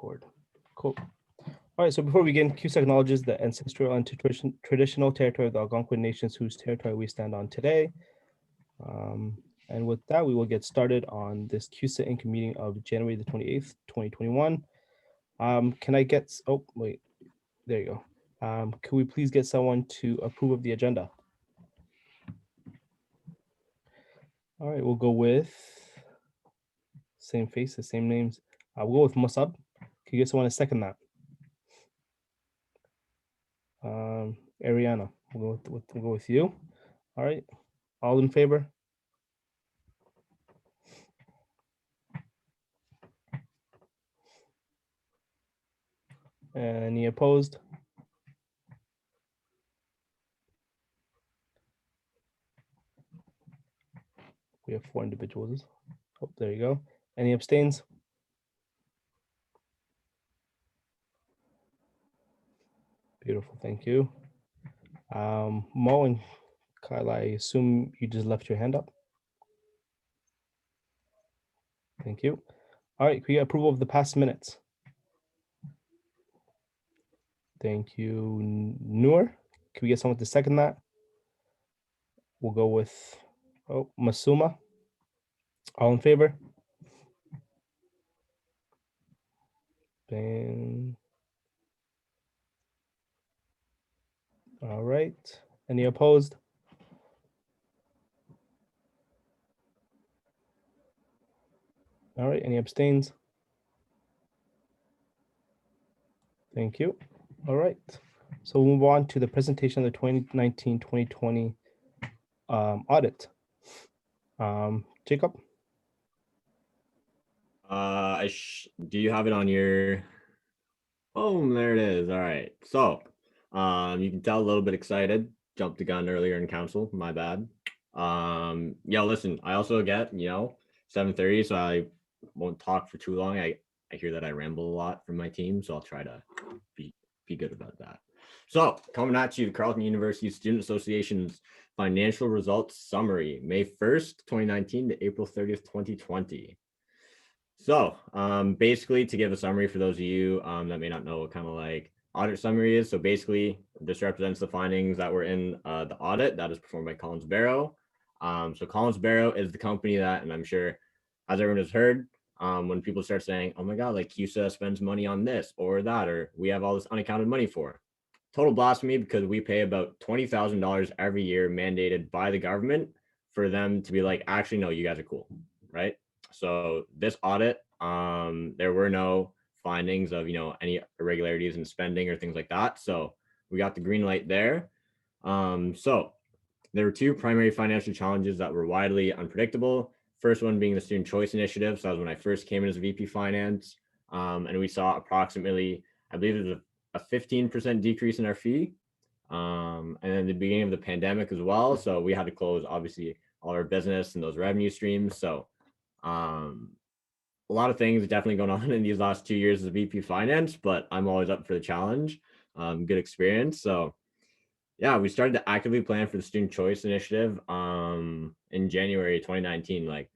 record. Cool. All right, so before we begin, CUSA acknowledges the ancestral and traditional territory of the Algonquin nations whose territory we stand on today. And with that, we will get started on this CUSA Inc. meeting of January the 28th, 2021. Can I get, oh, wait, there you go. Can we please get someone to approve of the agenda? All right, we'll go with same faces, same names. We'll go with Musab. Can you get someone to second that? Ariana, we'll go with you. All right, all in favor? Any opposed? We have 4 individuals. Oh, there you go. Any abstains? Beautiful, thank you. Mo and Kyle, I assume you just left your hand up. Thank you. All right, can we get approval of the past minutes? Thank you, Noor. Can we get someone to second that? We'll go with, oh, Masuma. All in favor? Ben. All right. Any opposed? All right. Any abstains? Thank you. All right. So we'll move on to the presentation of the 2019-2020 audit. Jacob? Do you have it on your? Oh, there it is. All right. So you can tell a little bit excited. Jumped the gun earlier in council. My bad. Yeah, listen, I also get, 7:30, so I won't talk for too long. I hear that I ramble a lot from my team, so I'll try to be good about that. So coming at you, the Carleton University Student Association's financial results summary, May 1st, 2019 to April 30th, 2020. So basically, to give a summary for those of you that may not know what kind of like audit summary is. So basically, this represents the findings that were in the audit that is performed by Collins Barrow. So Collins Barrow is the company that, and I'm sure as everyone has heard, when people start saying, oh my God, like CUSA spends money on this or that, or we have all this unaccounted money for. Total blasphemy, because we pay about $20,000 every year mandated by the government for them to be like, actually, no, you guys are cool, right? So this audit, there were no findings of, any irregularities in spending or things like that. So we got the green light there. So there were 2 primary financial challenges that were widely unpredictable. First one being the Student Choice Initiative. So that was when I first came in as a VP Finance. And we saw approximately, I believe it was a 15% decrease in our fee. And then the beginning of the pandemic as well. So we had to close, obviously, all our business and those revenue streams. So a lot of things definitely going on in these last 2 years as a VP Finance, but I'm always up for the challenge. Good experience. So yeah, we started to actively plan for the Student Choice Initiative in January 2019, like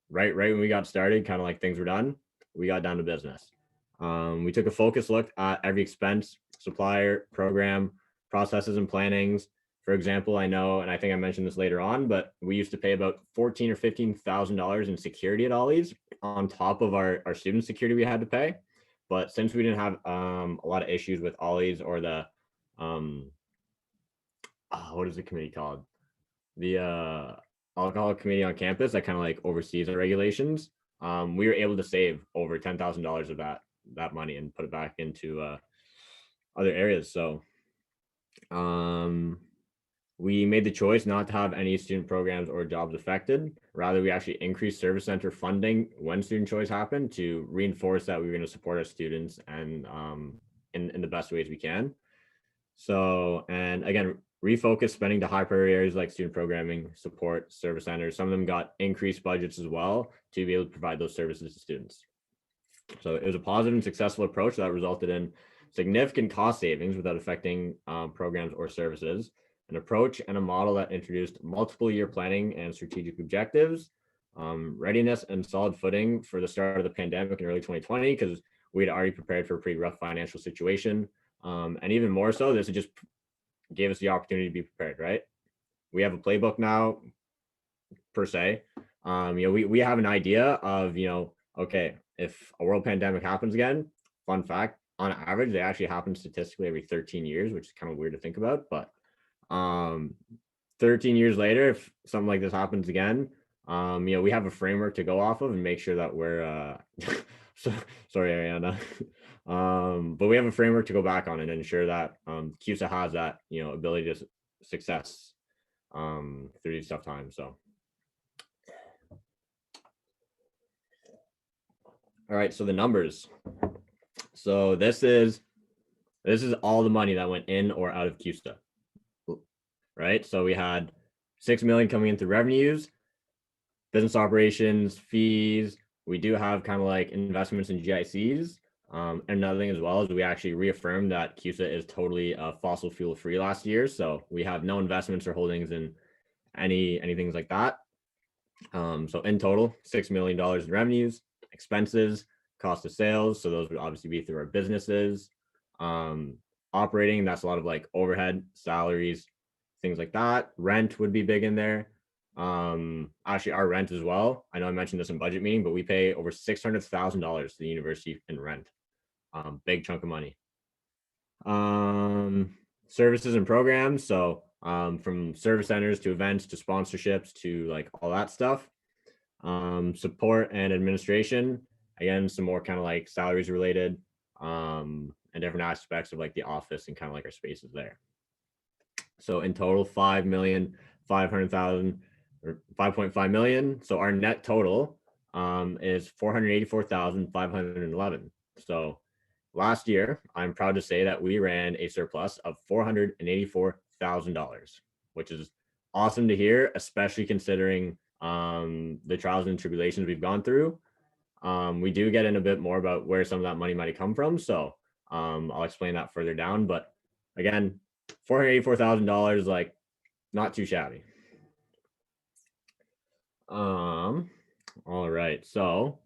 right when we got started, kind of like things were done, we got down to business. We took a focused look at every expense, supplier, program, processes, and plannings. For example, I know, and I think I mentioned this later on, but we used to pay about $14,000 or $15,000 in security at Ollie's on top of our student security we had to pay. But since we didn't have a lot of issues with Ollie's or the what is the committee called? The alcohol committee on campus that kind of like oversees the regulations. We were able to save over $10,000 of that money and put it back into other areas. So we made the choice not to have any student programs or jobs affected. Rather, we actually increased service center funding when student choice happened to reinforce that we were going to support our students and in the best ways we can. So, and again, refocus spending to high priority areas like student programming, support, service centers. Some of them got increased budgets as well to be able to provide those services to students. So it was a positive and successful approach that resulted in significant cost savings without affecting programs or services. An approach and a model that introduced multiple year planning and strategic objectives, readiness and solid footing for the start of the pandemic in early 2020, because we'd already prepared for a pretty rough financial situation. And even more so, this just gave us the opportunity to be prepared, right? We have a playbook now, per se. We have an idea of, okay, if a world pandemic happens again, fun fact, on average, they actually happen statistically every 13 years, which is kind of weird to think about. But 13 years later, if something like this happens again, we have a framework to go off of and make sure that we're sorry, Ariana. But we have a framework to go back on and ensure that CUSA has that, ability to success through these tough times. So all right, so the numbers. So this is all the money that went in or out of CUSA, right? So we had 6 million coming in through revenues, business operations, fees. We do have kind of like investments in GICs. And another thing as well is we actually reaffirmed that CUSA is totally fossil fuel free last year. So we have no investments or holdings in anything like that. So in total, $6 million in revenues, expenses, cost of sales. So those would obviously be through our businesses. Operating, that's a lot of like overhead, salaries, things like that. Rent would be big in there. Actually, our rent as well. I know I mentioned this in budget meeting, but we pay over $600,000 to the university in rent. Big chunk of money. Services and programs. So from service centers to events to sponsorships to like all that stuff. Support and administration, again, some more kind of like salaries related, and different aspects of like the office and kind of like our spaces there. So in total, 5,500,000 or 5.5 million. So our net total is 484,511. So last year, I'm proud to say that we ran a surplus of $484,000, which is awesome to hear, especially considering the trials and tribulations we've gone through. We do get in a bit more about where some of that money might have come from. So I'll explain that further down. But again, $484,000, like not too shabby. All right. So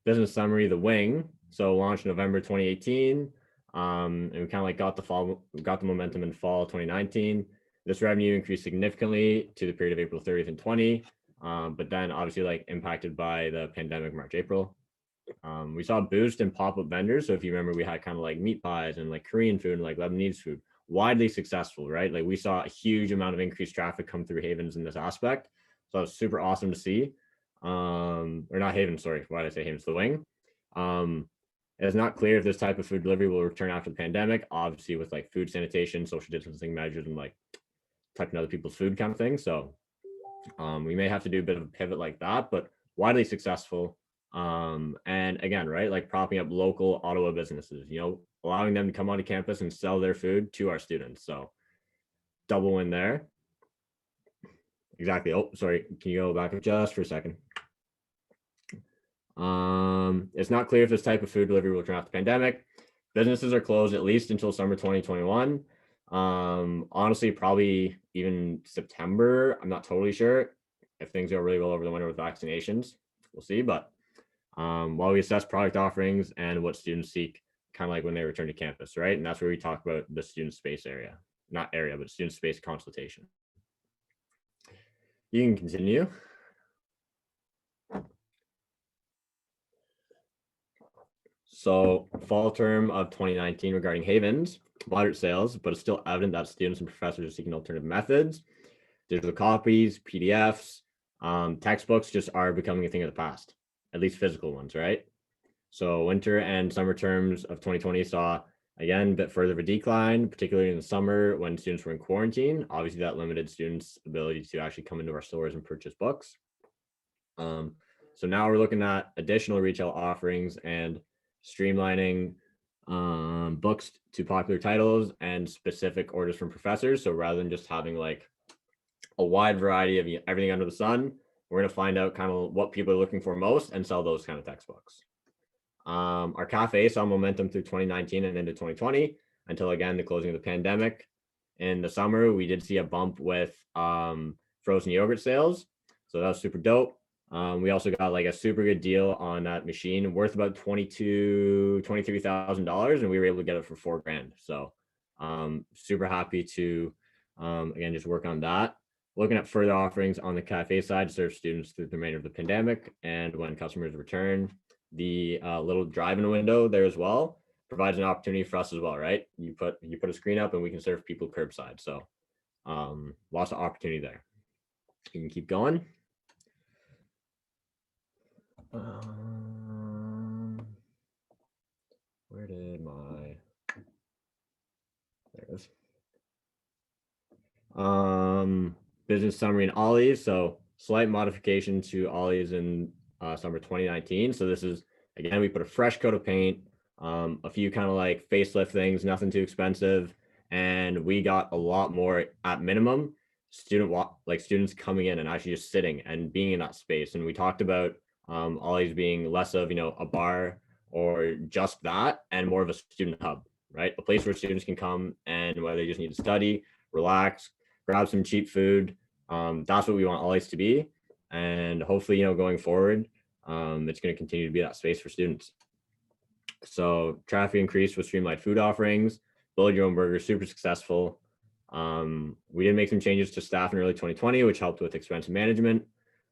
business summary, the wing. So launched November 2018. And we kind of like got the momentum in fall 2019. This revenue increased significantly to the period of April 30th and 20. But then obviously like impacted by the pandemic, March, April. We saw a boost in pop-up vendors. So if you remember, we had kind of like meat pies and like Korean food and like Lebanese food, widely successful, right? Like we saw a huge amount of increased traffic come through Havens in this aspect. So it was super awesome to see. Or not Havens, sorry. Why did I say Havens? The wing. It's not clear if this type of food delivery will return after the pandemic, obviously with like food sanitation, social distancing measures, and like touching other people's food kind of thing. So we may have to do a bit of a pivot like that, but widely successful. And again, right, like propping up local Ottawa businesses, allowing them to come onto campus and sell their food to our students. So double win there. Exactly. Oh, sorry. Can you go back just for a second? It's not clear if this type of food delivery will turn off the pandemic. Businesses are closed at least until summer 2021. Honestly, probably even September. I'm not totally sure if things go really well over the winter with vaccinations. We'll see. But while we assess product offerings and what students seek, kind of like when they return to campus, right? And that's where we talk about the student space area, not area, but student space consultation. You can continue. So fall term of 2019 regarding Havens, moderate sales, but it's still evident that students and professors are seeking alternative methods. Digital copies, PDFs, textbooks just are becoming a thing of the past, at least physical ones, right? So winter and summer terms of 2020 saw, again, a bit further of a decline, particularly in the summer when students were in quarantine. Obviously, that limited students' ability to actually come into our stores and purchase books. So now we're looking at additional retail offerings and streamlining books to popular titles and specific orders from professors. So rather than just having like a wide variety of everything under the sun, we're going to find out kind of what people are looking for most and sell those kind of textbooks. Our cafe saw momentum through 2019 and into 2020 until, again, the closing of the pandemic. In the summer, we did see a bump with frozen yogurt sales. So that was super dope. We also got like a super good deal on that machine worth about $23,000, and we were able to get it for $4,000. So super happy to again just work on that. Looking at further offerings on the cafe side to serve students through the remainder of the pandemic, and when customers return, the little drive-in window there as well provides an opportunity for us as well, right? You put a screen up and we can serve people curbside. So lots of opportunity there. You can keep going. Where did my, there it is. Business summary and Ollie's. So slight modification to Ollie's in summer 2019. So this is, again, we put a fresh coat of paint, a few kind of like facelift things, nothing too expensive. And we got a lot more at minimum students coming in and actually just sitting and being in that space. And we talked about Ollie's being less of, a bar or just that, and more of a student hub, right? A place where students can come and whether they just need to study, relax, grab some cheap food. That's what we want Ollie's to be. And hopefully, going forward, it's going to continue to be that space for students. So traffic increased with streamlined food offerings, build your own burger, super successful. We did make some changes to staff in early 2020, which helped with expense management.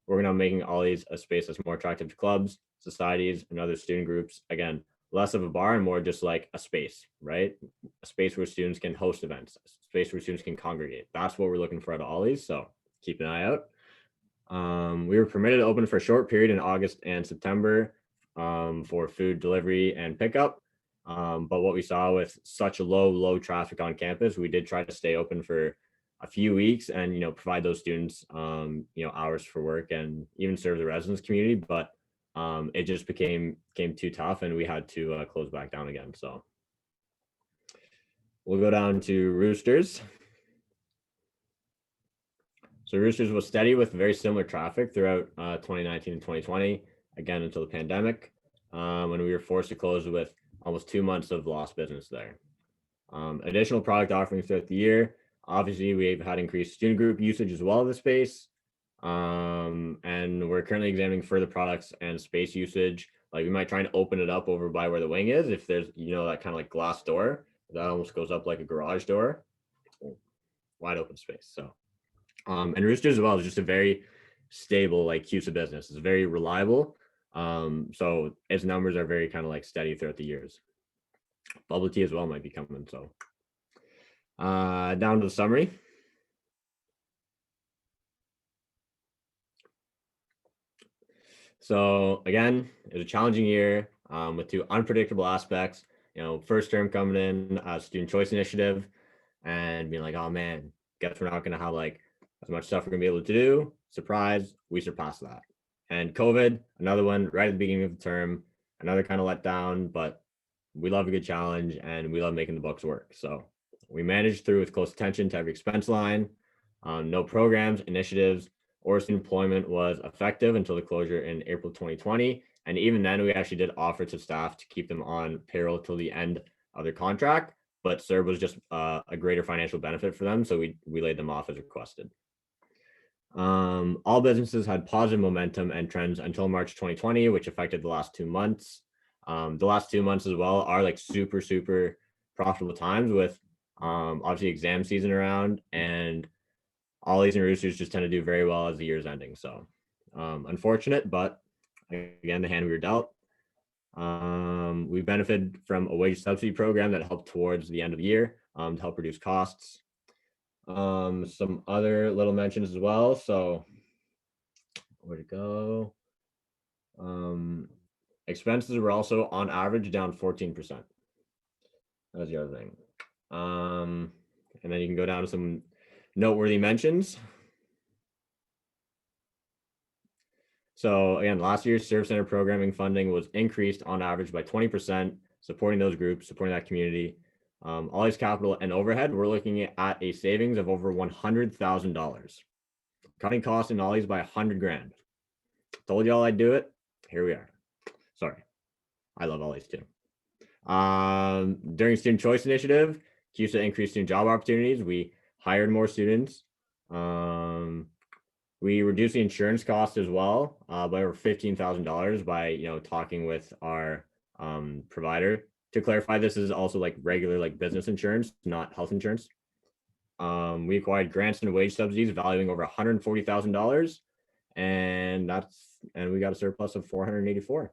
Working on making Ollie's a space that's more attractive to clubs, societies, and other student groups. Again, less of a bar and more just like a space, right? A space where students can host events, a space where students can congregate. That's what we're looking for at Ollie's. So keep an eye out. We were permitted to open for a short period in August and September for food delivery and pickup. But what we saw with such a low traffic on campus, we did try to stay open for a few weeks and, provide those students, hours for work and even serve the residents community. But it just became too tough and we had to close back down again. So we'll go down to Roosters. So Roosters was steady with very similar traffic throughout 2019 and 2020, again, until the pandemic, when we were forced to close with almost 2 months of lost business there. Additional product offerings throughout the year. Obviously, we've had increased student group usage as well of the space. And we're currently examining further products and space usage. Like we might try and open it up over by where the wing is. If there's, that kind of like glass door that almost goes up like a garage door, wide open space. So, and Roosters as well is just a very stable like CUSA business. It's very reliable. So its numbers are very kind of like steady throughout the years. Bubble tea as well might be coming. So down to the summary. So again, it was a challenging year with two unpredictable aspects. First term coming in as student choice initiative and being like, oh man, guess we're not going to have like as much stuff we're going to be able to do. Surprise, we surpassed that. And COVID, another one right at the beginning of the term, another kind of letdown, but we love a good challenge and we love making the books work. So we managed through with close attention to every expense line. No programs, initiatives, or student employment was effective until the closure in April 2020. And even then, we actually did offer to staff to keep them on payroll till the end of their contract, but CERB was just a greater financial benefit for them. So we laid them off as requested. All businesses had positive momentum and trends until March 2020, which affected the last 2 months. The last 2 months as well are like super profitable times with obviously exam season around, and Ollie's and Roosters just tend to do very well as the year's ending. So unfortunate, but again, the hand we were dealt. We benefited from a wage subsidy program that helped towards the end of the year to help reduce costs. Some other little mentions as well. So where to go? Expenses were also on average down 14%. That's the other thing. And then you can go down to some noteworthy mentions. So again, last year's Service Center programming funding was increased on average by 20%, supporting those groups, supporting that community. Ollie's capital and overhead, we're looking at a savings of over $100,000. Cutting costs in Ollie's by $100,000. Told y'all I'd do it. Here we are. Sorry. I love Ollie's too. During Student Choice Initiative, CUSA increased student job opportunities. We hired more students. We reduced the insurance cost as well by over $15,000 by talking with our provider. To clarify, this is also like regular like business insurance, not health insurance. We acquired grants and wage subsidies valuing over $140,000, and we got a surplus of 484.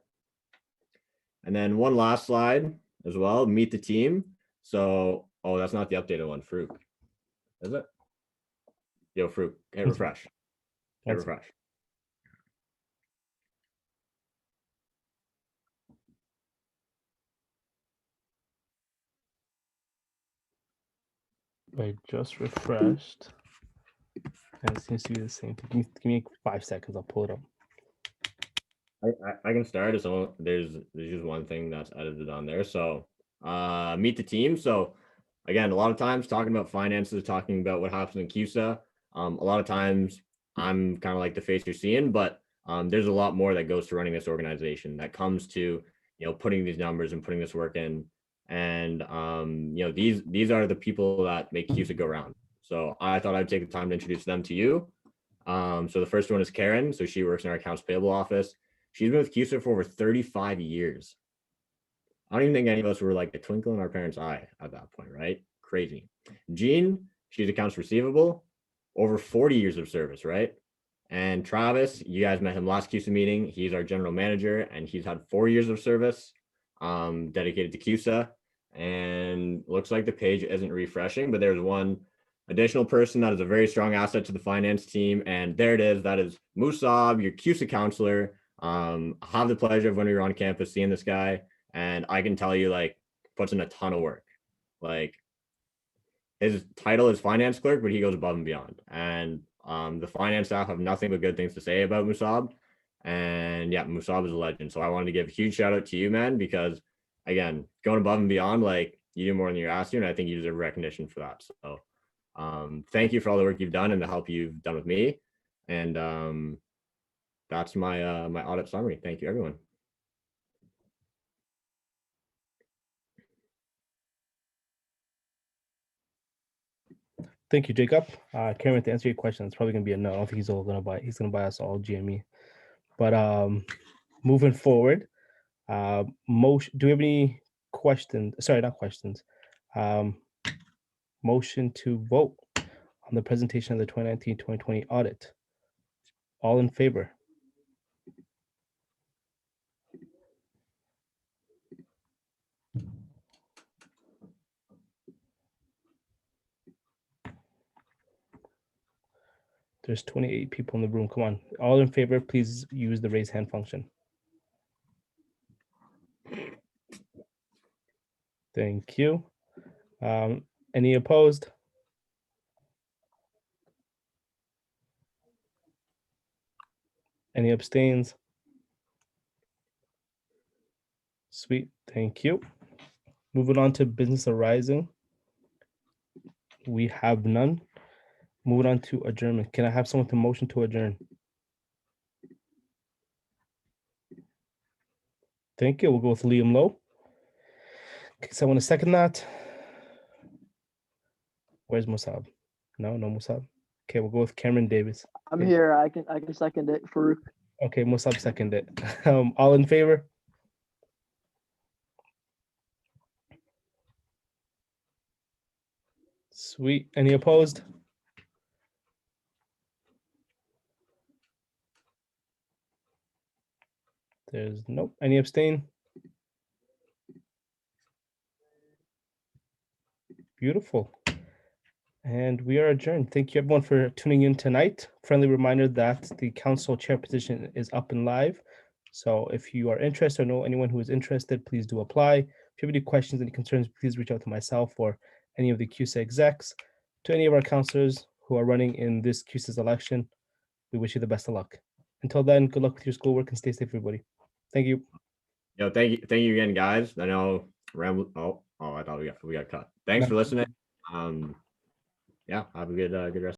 And then one last slide as well, meet the team. So, oh, that's not the updated one, Fruit. Is it? Yo, Fruit, hit refresh. Hit refresh. I just refreshed. And it seems to be the same. Give me 5 seconds. I'll pull it up. I can start. So there's just one thing that's edited on there. So meet the team. So again, a lot of times talking about finances, talking about what happens in CUSA. A lot of times I'm kind of like the face you're seeing, but there's a lot more that goes to running this organization that comes to putting these numbers and putting this work in. And these are the people that make CUSA go round. So I thought I'd take the time to introduce them to you. So the first one is Karen. So she works in our accounts payable office. She's been with CUSA for over 35 years. I don't even think any of us were like a twinkle in our parents' eye at that point, right? Crazy. Jean, she's accounts receivable, over 40 years of service, right? And Travis, you guys met him last CUSA meeting. He's our general manager, and he's had 4 years of service dedicated to CUSA. And looks like the page isn't refreshing, but there's one additional person that is a very strong asset to the finance team. And there it is. That is Musab, your CUSA counselor. I have the pleasure of when we were on campus seeing this guy, and I can tell you, like, puts in a ton of work. Like, his title is finance clerk, but he goes above and beyond. And the finance staff have nothing but good things to say about Musab. And yeah, Musab is a legend. So I wanted to give a huge shout out to you, man, because again, going above and beyond, like, you do more than you're asked to, and I think you deserve recognition for that. So thank you for all the work you've done and the help you've done with me. And that's my my audit summary. Thank you, everyone. Thank you, Jacob. Karen, to answer your question, it's probably gonna be a no. I don't think he's gonna buy us all GME. But moving forward, motion. Do we have any questions? Sorry, not questions. Motion to vote on the presentation of the 2019-2020 audit. All in favor? There's 28 people in the room. Come on. All in favor, please use the raise hand function. Thank you. Any opposed? Any abstains? Sweet. Thank you. Moving on to business arising. We have none. Moving on to adjournment. Can I have someone to motion to adjourn? Thank you. We'll go with Liam Lowe. Okay, so I want to second that. Where's Musab? No Musab. Okay, we'll go with Cameron Davis. I'm here. I can second it, Farouk. Okay, Musab seconded it. All in favor? Sweet. Any opposed? There's nope. Any abstain? Beautiful. And we are adjourned. Thank you everyone for tuning in tonight. Friendly reminder that the council chair position is up and live. So if you are interested or know anyone who is interested, please do apply. If you have any questions, any concerns, please reach out to myself or any of the CUSA execs. To any of our counselors who are running in this CUSA's election, we wish you the best of luck. Until then, good luck with your schoolwork and stay safe, everybody. Thank you. Thank you again, guys. I know I thought we got cut. Thanks for listening. Yeah, have a good rest.